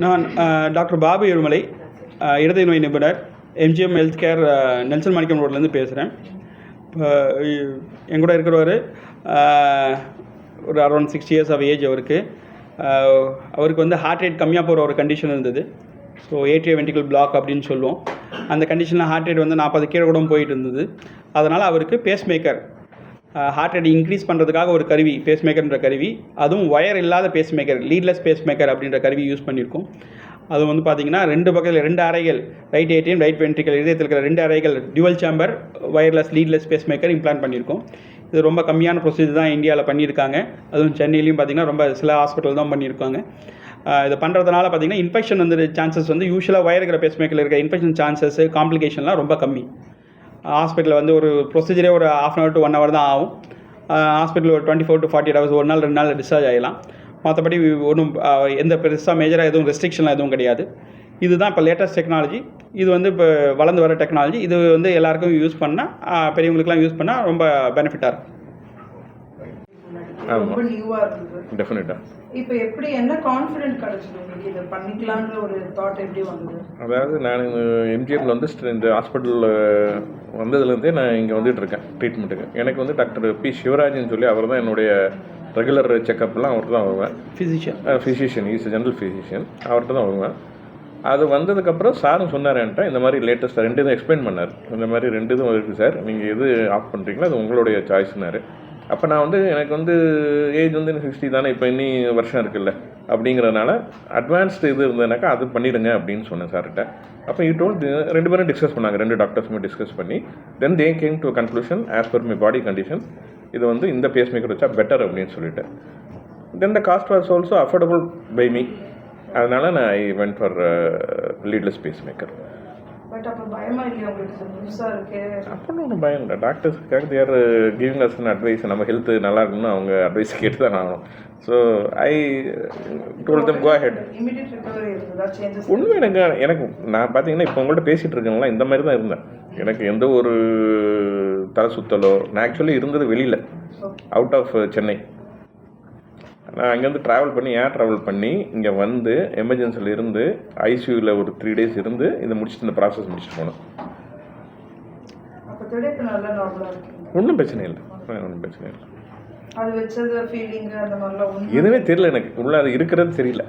நான் டாக்டர் பாபு ஏழுமலை, இருதய நோய் நிபுணர், எம்ஜிஎம் ஹெல்த் கேர், நெல்சன் மாணிக்கம் ரோட்லேருந்து பேசுகிறேன். இப்போ என் கூட இருக்கிறவர் ஒரு அரௌண்ட் 60 years ஆஃப் ஏஜ் அவருக்கு. அவருக்கு வந்து ஹார்ட் ரேட் கம்மியாக போகிற ஒரு கண்டிஷன் இருந்தது. ஸோ ஏட்ரியா வென்ட்ரிகல் பிளாக் அப்படின்னு சொல்லுவோம். அந்த கண்டிஷனில் ஹார்ட் ரேட் வந்து 40 கீழே கூட போயிட்டு இருந்தது. அதனால் அவருக்கு பேஸ்மேக்கர், ஹார்ட் ரேட் இன்க்ரீஸ் பண்ணுறதுக்காக ஒரு கருவி, பேஸ்மேக்கர்ன்ற கருவி, அதுவும் ஒயர் இல்லாத பேஸ்மேக்கர், லீட்லெஸ் பேஸ்மேக்கர் அப்படின்ற கருவி யூஸ் பண்ணியிருக்கோம். அது வந்து பார்த்திங்கன்னா 2 பக்கத்தில் 2 அறைகள், ரைட் ஏட்ரியம், ரைட் வென்ட்ரிகல், இதயத்தில் இருக்கிற 2 அறைகள், dual chamber wireless leadless pacemaker implant பண்ணியிருக்கோம். இது ரொம்ப கம்மியான ப்ரொசீஜர் தான் இந்தியாவில் பண்ணியிருக்காங்க. அதுவும் சென்னையிலையும் பார்த்திங்கன்னா ரொம்ப சில ஹாஸ்பிட்டல் தான் பண்ணியிருக்காங்க. இதை பண்ணுறதுனால பார்த்திங்கன்னா இன்ஃபெக்ஷன் வந்து சான்சஸ் வந்து யூஸ்வலாக ஒயர் இருக்கிற பேஸ்மேக்கரில் இருக்கிற இன்ஃபெக்ஷன் சான்சஸ், காம்ப்ளிகேஷன்லாம் ரொம்ப கம்மி. ஹாஸ்பிட்டலில் வந்து ஒரு ப்ரொசீஜரே ஒரு 1/2 hour to 1 hour தான் ஆகும். ஹாஸ்பிட்டல் ஒரு 24 to 48 hours, 1 நாள் 2 நாள் டிஸ்சார்ஜ் ஆகிடலாம். மற்றபடி ஒன்றும் எந்த பெருசாக மேஜராக எதுவும் ரெஸ்ட்ரிக்ஷன்லாம் எதுவும் கிடையாது. இதுதான் இப்போ லேட்டஸ்ட் டெக்னாலஜி. இது வந்து இப்போ வளர்ந்து வர டெக்னாலஜி. இது வந்து எல்லாருக்கும் யூஸ் பண்ணால், பெரியவங்களுக்குலாம் யூஸ் பண்ணால் ரொம்ப பெனிஃபிட்டாக இருக்கும். ரொம்ப நியூவாக இருக்குது. டெஃபினட்டாக. இப்போ எப்படி என்ன கான்ஃபிடென்ட் கிடைச்சது உங்களுக்கு இதை பண்ணிக்கலான்ற ஒரு தாட் எப்படி வந்தது? அதாவது நான் எம்ஜிஎம்மில் வந்து இந்த ஹாஸ்பிட்டலில் வந்ததுலேருந்தே நான் இங்கே வந்துட்டு இருக்கேன் ட்ரீட்மெண்ட்டுக்கு. எனக்கு வந்து டாக்டர் பி சிவராஜன் சொல்லி அவர் தான் என்னுடைய ரெகுலர் செக்கப்லாம் அவர்கிட்ட தான் வருவேன். ஃபிசிஷியன், இஸ் ஜென்ரல் ஃபிசிஷியன், அவர்கிட்ட தான் வருவேன். அது வந்ததுக்கப்புறம் சாரும் சொன்னார் என்கிட்ட, இந்த மாதிரி லேட்டஸ்ட்டாக 2 இதுவும் எக்ஸ்பிளைன் பண்ணார். இந்த மாதிரி 2 இதுவும் இருக்குது சார், நீங்கள் எது ஆஃப் பண்ணுறீங்களோ அது உங்களுடைய சாய்ஸ்னாரு. அப்போ நான் வந்து எனக்கு வந்து ஏஜ் வந்து 60 தானே, இப்போ இன்னி வருஷம் இருக்குல்ல அப்படிங்கிறதுனால அட்வான்ஸ்டு இது இருந்ததுனாக்கா அது பண்ணிவிடுங்க அப்படின்னு சொன்னேன் சார்கிட்ட. அப்போ டோல்ட் 2 பேரும் டிஸ்கஸ் பண்ணாங்க, 2 டாக்டர்ஸுமே டிஸ்கஸ் பண்ணி then they came to conclusion as per my body condition, இது வந்து இந்த பேஸ்மேக்கர் வச்சா பெட்டர் அப்படின்னு சொல்லிட்டு. Then the cost was also affordable by me. அதனால் நான் I went for leadless pacemaker. But அப்போ பயமா இல்லையா உங்களுக்கு? புதுசாக இருக்கு அப்படின்னு ஒன்றும் பயம் இல்லை. டாக்டர்ஸ்க்காக they're giving us an advice. நம்ம ஹெல்த்து நல்லா இருக்கணும்னு அவங்க அட்வைஸ் கேட்டு தான் ஆகணும். So I told them go ahead. Immediate recovery இருந்ததா? சேஞ்சஸ் உண்மை எனக்கு நான் பார்த்தீங்கன்னா இப்போ உங்கள்கிட்ட பேசிகிட்டு இருக்கேங்களா, இந்த மாதிரி தான் இருந்தேன். எனக்கு எந்த ஒரு தலை சுத்தலோ, நான் ஆக்சுவலி இருந்தது வெளியில், அவுட் ஆஃப் சென்னை. நான் அங்கேருந்து ட்ராவல் பண்ணி ட்ராவல் பண்ணி இங்கே வந்து எமர்ஜென்சியில் இருந்து ஐசியூவில் ஒரு 3 days இருந்து இதை முடிச்சுட்டு இந்த ப்ராசஸ் முடிச்சுட்டு போனேன். ஒன்றும் பிரச்சனை இல்லை, ஒன்றும் பிரச்சனை இல்லை. அது வச்சது ஃபீலிங் அந்த மாதிரிலாம் எதுவுமே தெரியல எனக்கு, உள்ள அது இருக்கிறது தெரியல.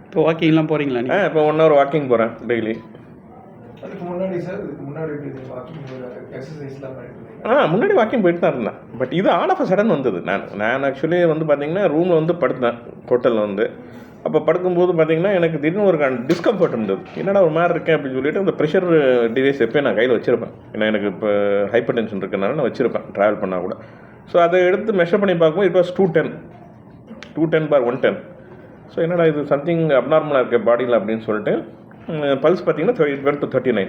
இப்போ வாக்கிங்லாம் போகிறீங்களா? இப்போ 1 hour வாக்கிங் போகிறேன் டெய்லி. அதுக்கு முன்னாடி சார், இதுக்கு முன்னாடி வாக்கிங் எக்ஸசைஸ்லாம் பண்ணிட்டு முன்னாடி வாக்கிங் போயிட்டு தான் இருந்தேன். பட் இது ஆல் ஆஃப் அ சடன் வந்தது. நான் ஆக்சுவலி வந்து பார்த்தீங்கன்னா ரூமில் வந்து படுத்தேன் ஹோட்டலில் வந்து. அப்போ படுக்கும்போது பார்த்தீங்கன்னா எனக்கு திடீர்னு ஒரு டிஸ்கம்ஃபர்ட் இருந்தது. என்னடா ஒரு மாதிரி இருக்கேன் அப்படின்னு சொல்லிட்டு அந்த ப்ரெஷர் டிவைஸ் எப்போயும் நான் கையில் வச்சுருப்பேன். ஏன்னா எனக்கு இப்போ ஹைப்பர் டென்ஷன் இருக்கிறனால நான் வச்சுருப்பேன் ட்ராவல் பண்ணால் கூட. ஸோ அதை எடுத்து மெஷர் பண்ணி பார்க்கும்போது இட் வாஸ் 210/110. ஸோ என்னடா இது சம்திங் அப்நார்மலாக இருக்க பாடியில் அப்படின்னு சொல்லிட்டு பல்ஸ் பார்த்தீங்கன்னா it went to 39.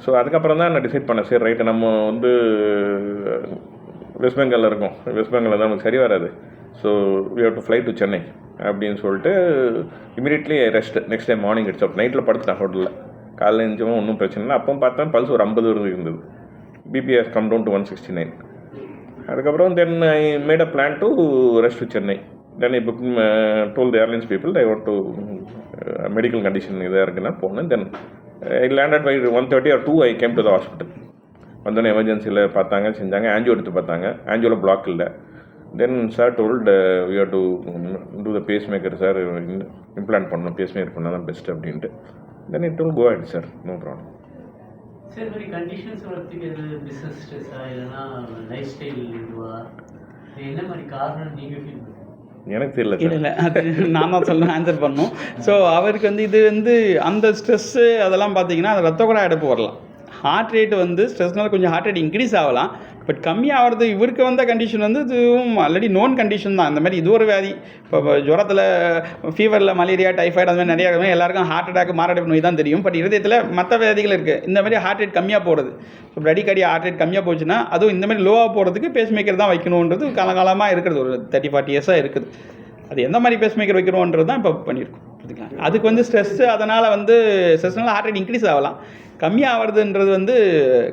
ஸோ அதுக்கப்புறம் தான் நான் டிசைட் பண்ணேன், சரி ரைட்டு நம்ம வந்து வெஸ்ட் பெங்காலில் இருக்கோம், வெஸ்ட் பெங்காலில் தான் நமக்கு சரி வராது. So we have to fly to Chennai அப்படின்னு சொல்லிட்டு immediately rest. Next day morning it's up. நைட்டில் படுத்துட்டேன் ஹோட்டலில். காலையில் எழுந்தவும் ஒன்றும் பிரச்சனை இல்லை. அப்போ பார்த்தா பல்ஸ் ஒரு 50 இருந்தது. BP has come down to 169. அதுக்கப்புறம் then I made a plan to rest to Chennai. Then I book told the airlines people I want to medical condition இதாக இருக்குன்னா போனேன். தென் I landed by 1:30 or 2. I came to the hospital. வந்தோடனே எமர்ஜென்சியில் பார்த்தாங்க, செஞ்சாங்க, angio எடுத்து பார்த்தாங்க. ஆன்ஜியோவில் பிளாக் இல்லை. Then sir told we have to do the pacemaker sir, implant பண்ணணும், பேஸ் மேக்கர் பண்ணால் தான் பெஸ்ட் அப்படின்ட்டு. Then it will go at sir, no problem. Sir மாதிரி கண்டிஷன்ஸ் வரத்துக்கு எது பிஸ்னஸ் ஸ்ட்ரெஸ்ஸா இல்லைன்னா லைஃப் ஸ்டைல் இதுவா, என்ன மாதிரி காரணம் நீங்கள் ஃபீல் பண்ணுறீங்க? எனக்கு தெரியல. இல்லை, அது நான் தான் சொல்லணும், ஆன்சர் பண்ணணும். ஸோ அவருக்கு வந்து இது வந்து அந்த ஸ்ட்ரெஸ்ஸு அதெல்லாம் பார்த்தீங்கன்னா அது ரத்த குழாய் அடைப்பு வரலாம். ஹார்ட் ரேட் வந்து ஸ்ட்ரெஸ்னால கொஞ்சம் ஹார்ட் ரேட் இன்க்ரீஸ் ஆகலாம். பட் கம்மியாகிறது இவருக்கு வந்த கண்டிஷன் வந்து இதுவும் ஆல்ரெடி நோன் கண்டிஷன் தான். இந்த மாதிரி இது ஒரு வியாதி. இப்போ ஜுரத்தில், ஃபீவரில், மலேரியா, டைஃபாய்டு, அந்த மாதிரி நிறையா எல்லாருக்கும் ஹார்ட் அட்டாக், மாரடைப்பு நோய் தான் தெரியும். பட் இருதயத்தில் மற்ற வியாதிகள் இருக்குது. இந்த மாதிரி ஹார்ட் ரேட் கம்மியாக போகிறது, இப்போ அடிக்கடி ஹார்ட் ரேட் கம்மியாக போச்சுன்னா அதுவும் இந்த மாதிரி லோவாக போகிறதுக்கு பேஸ் மேக்கர் தான் வைக்கணுன்றது காலகாலமாக இருக்கிறது. ஒரு 30-40 years இருக்குது. அது எந்த மாதிரி பேஸ் மேக்கர் வைக்கணுன்றது தான் இப்போ பண்ணியிருக்கோம். புரிஞ்சுக்கலாம். அதுக்கு வந்து ஸ்ட்ரெஸ்ஸு, அதனால் வந்து ஸ்ட்ரெஸ்னால ஹார்ட் ரேட் இன்க்ரீஸ் ஆகலாம். கம்மியாகிறதுன்றது வந்து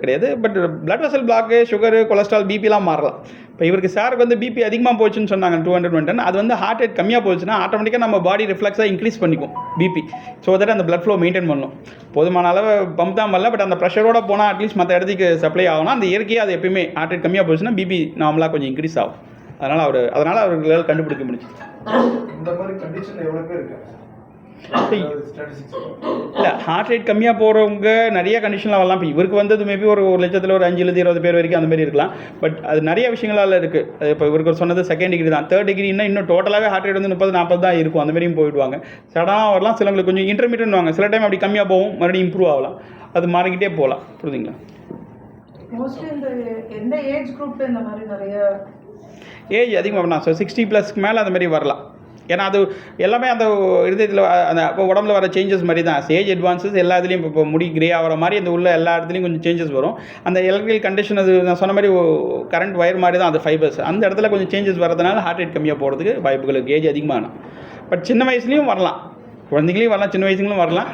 கிடையாது. But blood vessel block, sugar, cholesterol, பிபிலாம் மாறலாம். இப்போ இவருக்கு சாருக்கு வந்து பிபி அதிகமாக போச்சுன்னு சொன்னாங்க 210, அது வந்து ஹார்ட் ரேட் கம்மியாக போச்சுன்னா ஆட்டோமேட்டிக்காக நம்ம பாடி ரிஃப்ளெக்ஸாக இன்க்ரீஸ் பண்ணிக்கும் பிபி. ஸோ தட் அந்த blood flow மெயின்டைன் பண்ணணும். போதுமான அளவு பம்ப் தான் பண்ணல, பட் அந்த ப்ரெஷரோட போனால் அட்லீஸ்ட் மற்ற இடத்துக்கு சப்ளை ஆகணும். அந்த இயற்கையாக அது எப்பயுமே ஹார்ட் ரேட் கம்மியாக போச்சுன்னா பிபி நார்மலாக கொஞ்சம் இன்க்ரீஸ் ஆகும். அதனால் அவர்களால் கண்டுபிடிக்க முடிச்சு. இந்த மாதிரி கண்டிஷன் எவ்வளோ பேர் இருக்காங்க? இல்லை, ஹார்ட் ரேட் கம்மியாக போகிறவங்க நிறைய கண்டிஷனில் வரலாம். இப்போ இவருக்கு வந்தது மேபி ஒரு லட்சத்தில் ஒரு 5-20 பேர் வரைக்கும் அந்த மாதிரி இருக்கலாம். பட் அது நிறைய விஷயங்களால் இருக்குது. இப்போ இவருக்கு சொன்னது செகண்ட் டிகிரி தான். தேர்ட் டிகிரின்னா இன்னும் டோட்டலாகவே ஹார்ட் ரேட் வந்து 30-40 தான் இருக்கும். அந்த மாதிரியும் போயிடுவாங்க. சடனாக வரலாம். சிலவங்களுக்கு கொஞ்சம் இன்டர்மீடியட் வாங்க. சில டைம் அப்படி கம்மியாக போகும், மறுபடியும் இம்ப்ரூவ் ஆகலாம். அது மாறிக்கிட்டே போகலாம். புரியுதுங்களா? மோஸ்ட்லி இந்த எந்த ஏஜ் குரூப்பில் இந்த மாதிரி நிறைய ஏஜ் அதிகமாக வரலாம். ஸோ 60+ மேலே அந்த மாதிரி வரலாம். ஏன்னா அது எல்லாமே அந்த இதயத்தில் அந்த உடம்புல வர சேஞ்சஸ் மாதிரி தான். ஏஜ் அட்வான்ஸஸ் எல்லா இதுலேயும் இப்போ முடி கிரே ஆகிற மாதிரி அந்த உள்ள எல்லா இடத்துலையும் கொஞ்சம் சேஞ்சஸ் வரும். அந்த எலக்ட்ரிக்கல் கண்டிஷன், அது நான் சொன்ன மாதிரி கரண்ட் ஒயர் மாதிரி தான் அந்த ஃபைபர்ஸ். அந்த இடத்துல கொஞ்சம் சேஞ்சஸ் வரதுனால ஹார்ட் ரேட் கம்மியாக போகிறதுக்கு வாய்ப்புகள் இருக்குது, ஏஜ் அதிகமான. பட் சின்ன வயசுலேயும் வரலாம், குழந்தைங்களையும் வரலாம், சின்ன வயசுங்களும் வரலாம்.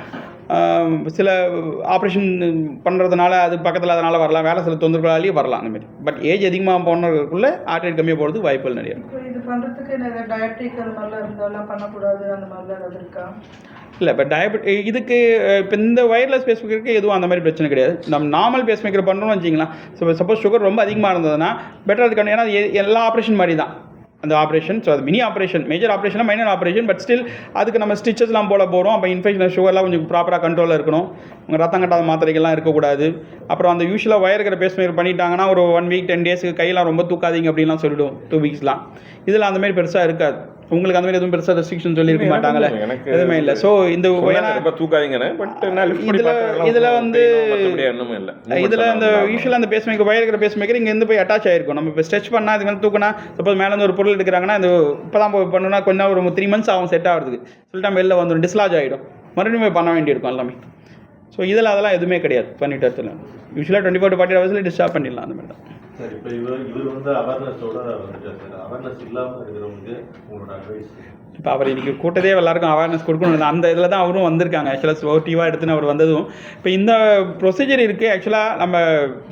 சில ஆப்ரேஷன் பண்ணுறதுனால அது பக்கத்தில் அதனால் வரலாம், வேலை சில தொந்தரவுகளாலேயும் வரலாம் அந்த மாதிரி. பட் ஏஜ் அதிகமாக போனதுக்குள்ளே ஹார்ட் ரேட் கம்மியாக போகிறதுக்கு வாய்ப்புகள் நிறைய இருக்குது. இது பண்ணுறதுக்கு நிறைய டயட்ரிக் அது மாதிரிலாம் இருந்தாலும் பண்ணக்கூடாது, அந்த மாதிரிலாம் ஏதாவது இருக்கா? இல்லை, இப்போ இதுக்கு இப்போ இந்த வயர்லெஸ் பேஸ்மேக்கருக்கு எதுவும் அந்த மாதிரி பிரச்சனை கிடையாது. நம்ம நார்மல் பேஸ்மேக்கர் பண்ணுறோம்னு வச்சிங்களா. ஸோ சப்போஸ் சுகர் ரொம்ப அதிகமாக இருந்ததுன்னா பெட்டர் அதுக்கான, ஏன்னா எல்லா ஆப்ரேஷன் மாதிரி தான் அந்த ஆப்ரேஷன். ஸோ அது மினி ஆப்ரேஷன், மேஜர் ஆப்ரேஷனாக மைனர் ஆப்ரேஷன். பட் ஸ்டில் அதுக்கு நம்ம ஸ்டிச்சஸ்லாம் போட போகிறோம். அப்போ இன்ஃபெக்ஷன் சுகர்லாம் கொஞ்சம் ப்ராப்பராக கண்ட்ரோலில் இருக்கணும். உங்கள் ரத்தம் கட்டாத மாத்திரைகள்லாம் இருக்கக்கூடாது. அப்புறம் அந்த யூஸ்வலாக வயர் இருக்கிற பேஸ்மேக்கர் பண்ணிட்டாங்கன்னா ஒரு 1 வீக் 10 டேஸுக்கு கையெல்லாம் ரொம்ப தூக்காதீங்க அப்படின்லாம் சொல்லிவிடும். 2 வீக்ஸ்லாம் இதில் அந்த மாதிரி பெருசாக இருக்காது. உங்களுக்கு அந்த மாதிரி எதுவும் பெருசாக ரெஸ்ட்ரிக்ஷன் சொல்லியிருக்க மாட்டாங்களே, எதுவுமே இல்லை. ஸோ இந்த இதில் வந்து இதில் அந்த யூஸ்வலாக அந்த பேஸ்மேக்கர் வயர் இருக்கிற பேஸ்மேக்கர் இங்கேருந்து போய் அட்டாச் ஆகிருக்கும். நம்ம இப்போ ஸ்ட்ரெச் பண்ணால் அதுக்கு வந்து தூக்கினா சப்போஸ் மேலேருந்து ஒரு பொருள் எடுக்கிறாங்கன்னா இந்த இப்போ தான் போய் பண்ணணும்னா கொஞ்சம் ஒரு 3 months ஆகும் செட் ஆகிறதுக்கு. சொல்லிட்டா வெளில வந்துடும், டிஸ்லாஜ் ஆகிடும், மறுபடியும் போய் பண்ண வேண்டியிருக்கும் எல்லாமே. ஸோ இதில் அதெல்லாம் எதுவுமே கிடையாது. பண்ணிட்டு இடத்துல யூஸ்வலாக 24 to 48 hours டிஸ்சார்ஜ் பண்ணிடலாம் அந்த மாதிரி தான். சார், இப்போ இவர் வந்து அவேர்னஸோட வந்துட்டார் சார். அவேர்னஸ் இல்லாமல் இருக்கிறவங்களுக்கு உங்களோட அட்வைஸ்? இப்போ அவர் இன்றைக்கி கூட்டதே எல்லாருக்கும் அவேர்னஸ் கொடுக்கணும். அந்த இதில் தான் அவரும் வந்திருக்காங்க. ஆக்சுவலாக ஸ்போர்ட்டிவாக எடுத்துன்னு அவர் வந்ததும் இப்போ இந்த ப்ரொசீஜர் இருக்குது. ஆக்சுவலாக நம்ம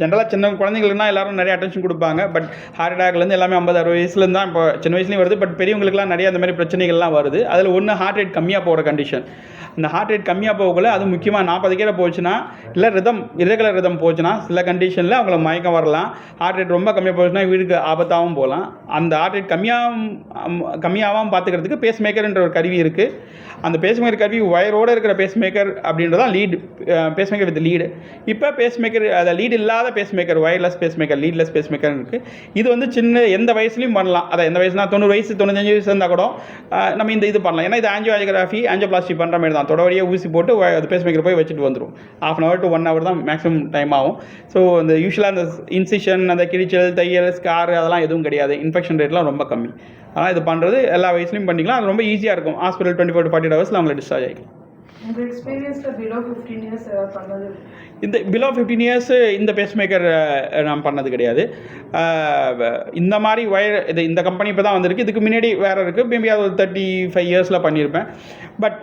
ஜென்ரலாக சின்ன குழந்தைங்களுக்குனா எல்லாரும் நிறைய அட்டென்ஷன் கொடுப்பாங்க. பட் ஹார்ட் அட்டாக்லேருந்து எல்லாமே 50-60 வயசுலேருந்து தான் இப்போ சின்ன வயசுலேயும் வருது. பட் பெரியவங்களுக்குலாம் நிறைய அந்த மாதிரி பிரச்சனைகள்லாம் வருது. அதில் ஒன்று ஹார்ட் ரேட் கம்மியாக போகிற கண்டிஷன். இந்த ஹார்ட் ரேட் கம்மியாக போகல, அது முக்கியமாக 40 கீழே போச்சுன்னா, இல்லை இரெகுலர் ரிதம் போச்சுன்னா சில கண்டிஷனில் அவங்கள மயக்கம் வரலாம். ஹார்ட் ரேட் ரொம்ப கம்மியாக போச்சுன்னா வீட்டுக்கு ஆபத்தாகவும் போகலாம். அந்த ஹார்ட் ரேட் கம்மியாகவும் பார்த்துக்கிறதுக்கு பேஸ்மேக்கர்ன்ற ஒரு கருவி இருக்குது. அந்த பேஸ்மேக்கர் கருவி ஒயரோடு இருக்கிற பேஸ்மேக்கர் அப்படின்றதான் லீடு, பேஸ்மேக்கர் வித் லீடு. இப்போ பேஸ்மேக்கர் அதை லீடு இல்லாத pacemaker, wireless pacemaker, leadless pacemaker இருக்குது. இது வந்து சின்ன எந்த வயசுலையும் பண்ணலாம். அதை எந்த வயசுனா 90 வயசு 95 வயசு இருந்தால் கூட நம்ம இது பண்ணலாம். ஏன்னா இது ஆஞ்சியோபிளாஸ்டி பண்ணுற மாதிரி தான். தொடவழியாக ஊசி போட்டு அது பேஸ்மேக்கர் போய் வச்சுட்டு வந்துடும். 1/2 hour to 1 hour தான் மேக்ஸிமம் டைம் ஆகும். ஸோ இந்த யூஸ்வலாக அந்த இன்சிஷன், அந்த கிழிச்சல், தையல், ஸ்கார் அதெல்லாம் எதுவும் கிடையாது. இன்ஃபெக்ஷன் ரேட்லாம் ரொம்ப கம்மி. ஆனால் இது பண்ணுறது எல்லா வயசுலையும் பண்ணிக்கலாம். அது ரொம்ப ஈஸியாக இருக்கும். ஹாஸ்பிட்டல் 24 to 48 hours அவங்களை டிஸ்சார்ஜ் ஆகிக்கலாம். உங்கள் எக்ஸ்பீரியன்ஸில் பிலோ 15 years ஏதாவது பண்ணது? இந்த பிலோ 15 years இந்த பேஸ்மேக்கர் நான் பண்ணது கிடையாது. இந்த மாதிரி ஒயர் இந்த கம்பெனி இப்போ தான் வந்திருக்கு. இதுக்கு முன்னாடி வேறு இருக்குது. மேபி அது ஒரு 35 years பண்ணியிருப்பேன். பட்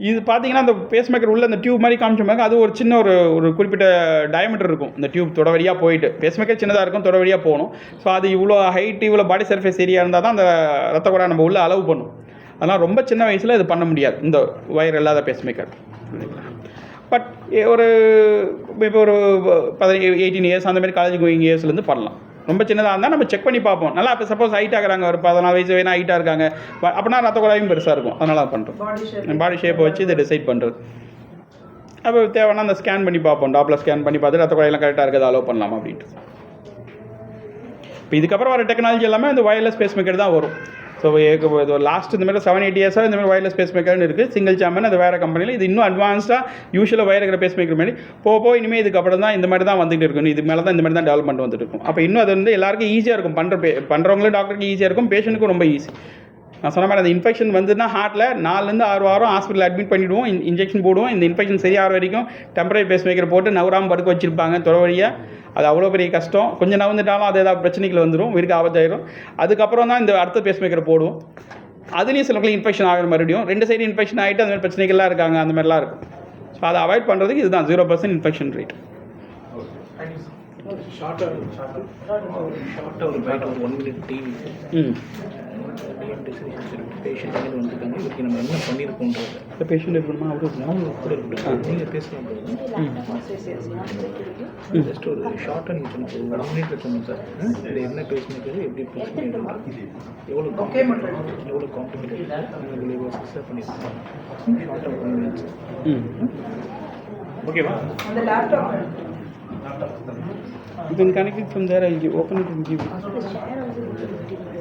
இது பார்த்தீங்கன்னா அந்த பேஸ்மேக்கர் உள்ள அந்த டியூப் மாதிரி காமிச்சோம்னாங்க, அது ஒரு சின்ன ஒரு குறிப்பிட்ட டயமீட்டர் இருக்கும். இந்த டியூப் தொட வழியாக போயிட்டு பேஸ்மேக்கர் சின்னதாக இருக்கும், தொட வழியாக போகணும். ஸோ அது இவ்வளோ ஹைட், இவ்வளோ பாடி சர்ஃபேஸ் ஏரியா இருந்தால் தான் அந்த ரத்த கூட நம்ம உள்ள அலோவ் பண்ணும். அதனால் ரொம்ப சின்ன வயசில் இது பண்ண முடியாது இந்த ஒயர் இல்லாத பேஸ்மேக்கர். பட் ஒரு இப்போ ஒரு 18 years அந்த மாதிரி காலேஜ் கோயிங் இயர்ஸ்லேருந்து பண்ணலாம். ரொம்ப சின்னதாக இருந்தால் நம்ம செக் பண்ணி பார்ப்போம். நல்லா இப்போ சப்போஸ் ஹைட் ஆகிறாங்க, ஒரு 14 வயசு வேணா ஹைட்டாக இருக்காங்க அப்படின்னா ரத்த குழாயும் பெருசாக இருக்கும். அதனால தான் பண்ணுறோம். பாடி ஷேப்பை வச்சு இதை டிசைட் பண்ணுறது. அப்போ தேவைன்னா அந்த ஸ்கேன் பண்ணி பார்ப்போம். டாப்லர் ஸ்கேன் பண்ணி பார்த்து ரத்த குழாயெல்லாம் கரெக்டாக இருக்குது, அலோவ் பண்ணலாம் அப்படின்ட்டு. இப்போ இதுக்கப்புறம் வர டெக்னாலஜி எல்லாமே அந்த வயர்லெஸ் பேஸ்மேக்கர் தான் வரும். ஸோ லாஸ்ட் இந்த மாதிரி 7-8 years இந்த மாதிரி வயர்லெஸ் பேஸ்மேக்கர்னு இருக்குது. சிங்கிள் சாம்பன் அது வேறு கம்பெனியில். இது இன்னும் அட்வான்ஸ்டாக யூஸ்வலாக வயர் இருக்கிற பேஸ்மேக்கர் மாதிரி போக இனிமேல் இதுக்கப்புறம் தான் இந்த மாதிரி தான் வந்துட்டு இருக்கும். இது மேலே தான் இந்த மாதிரி தான் டெவலப்மெண்ட் வந்துட்டு இருக்கும். அப்போ இன்னும் அது வந்து எல்லாருக்கும் ஈஸியாக இருக்கும். பண்ணுறவங்களும் டாக்டருக்கு ஈஸியாக இருக்கும், பேஷண்ட்டுக்கும் ரொம்ப ஈஸி. நான் சொன்ன மாதிரி அந்த இன்ஃபெக்ஷன் வந்துன்னா ஹார்ட்டில் 4-6 வாரம் ஹாஸ்பிட்டல் அட்மிட் பண்ணிவிடுவோம், இன்ஜெக்ஷன் போடுவோம். இந்த இன்ஃபெக்ஷன் சரியாகிற வரைக்கும் டெம்பரரி பேஸ்மேக்கர் போட்டு நவராமல் படுக்க வச்சுருப்பாங்க தொட வழியாக. அது அவ்வளோ பெரிய கஷ்டம். கொஞ்சம் நவந்துட்டாலும் அது ஏதாவது பிரச்சனைகள் வந்துடும், வீட்டுக்கு ஆபத்தாயிரும். அதுக்கப்புறம் தான் இந்த அடுத்த பேஸ்மேக்கர் போடுவோம். அதுலேயும் சிலவங்களுக்கு இன்ஃபெக்ஷன் ஆகிற மறுபடியும் 2 சைடு இன்ஃபெக்ஷன் ஆகிட்டு அந்த மாதிரி பிரச்சனைகள்லாம் இருக்காங்க, அந்த மாதிரிலாம் இருக்கும். ஸோ அதை அவாய்ட் பண்ணுறதுக்கு இதுதான் 0% இன்ஃபெக்ஷன் ரேட். Thank you sir. ஷார்ட்டாக ஒரு பைட் ஒரு 1 minute டிவி ம் பேஷண்ட் வந்துருக்காங்க இதுக்கு நம்ம என்ன பண்ணியிருக்கோன்றது இந்த பேஷண்ட் எப்படிமா அவரு இருக்கணும் அவங்க கூட இருக்கட்டும் நீங்கள் பேசலாம் போதும் ஜஸ்ட் ஒரு ஷார்ட்டாக நீங்கள் சொன்ன ஒரு 1 minute சொன்னோம் சார் இது என்ன பேசினது எப்படி பேசுனீங்க எவ்வளோ Okay மட்டும். எவ்வளோ காம்ப்ளிகேட்டட் நீங்கள் இவ்வளோ சக்ஸஸ் பண்ணியிருக்கோம் ஷார்ட்டாக 1 minute ம் ஓகேவா அந்த laptop You can connect it from there. I'll open it and give it. The share also will be 50%.